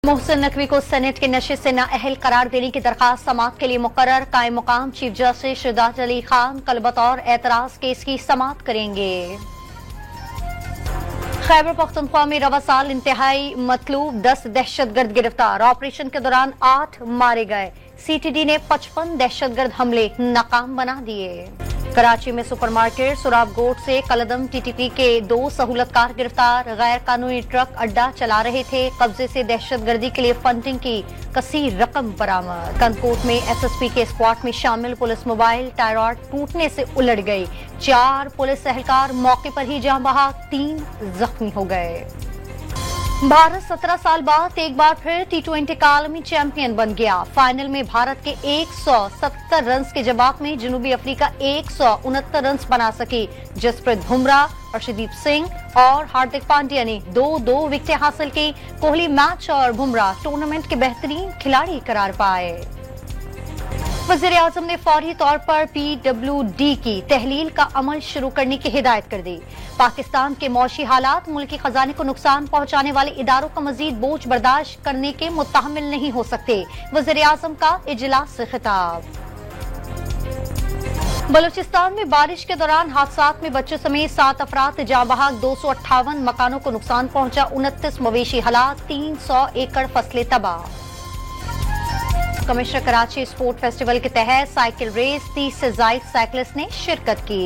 मोहसिन नकवी को सेनेट के नशे से नाअहल करार देने की दरखास्त समाअत के लिए मुकर्रर। कायम मुकाम चीफ जस्टिस शिदात अली खान कल बतौर एतराज केस की समाअत करेंगे। खैबर पख्तूनख्वा में रवा साल इंतहाई मतलूब 10 दहशतगर्द गिरफ्तार। ऑपरेशन के दौरान 8 मारे गए। CTD ने 55 दहशतगर्द हमले नाकाम बना दिए। कराची में सुपरमार्केट सुराबगोट से कलदम TTP के 2 सहूलतकार गिरफ्तार। गैर कानूनी ट्रक अड्डा चला रहे थे। कब्जे से दहशतगर्दी के लिए फंडिंग की कसीर रकम बरामद। कनकोट में SSP के स्क्वाड में शामिल पुलिस मोबाइल टायर रॉड टूटने से उलट गई। 4 पुलिस एहलकार मौके पर ही जान बहक, 3 जख्मी हो गए। भारत 17 साल बाद एक बार फिर T20 का आलमी चैंपियन बन गया। फाइनल में भारत के 170 रन के जवाब में जनूबी अफ्रीका 169 रन बना सकी। जसप्रीत बुमराह, अर्शदीप सिंह और हार्दिक पांड्या ने 2-2 विकेटें हासिल की। कोहली मैच और बुमराह टूर्नामेंट के बेहतरीन खिलाड़ी करार पाए। वज़ीर आज़म ने फौरी तौर पर PWD की तहलील का अमल शुरू करने की हिदायत कर दी। पाकिस्तान के मौशी हालात मुल्की खजाने को नुकसान पहुंचाने वाले इदारों का मजीद बोझ बर्दाश्त करने के मुतहम्मिल नहीं हो सकते। वज़ीर आज़म का इजलास से खिताब। बलूचिस्तान में बारिश के दौरान हादसात में बच्चों समेत 7 अफराद जाँ बहक। 258 मकानों को नुकसान पहुंचा। 29 मवेशी हलाक। 300 एकड़ फसलें तबाह। कमिश्नर कराची स्पोर्ट फेस्टिवल के तहत साइकिल रेस 30 से ज्यादा साइकिलिस्ट ने शिरकत की।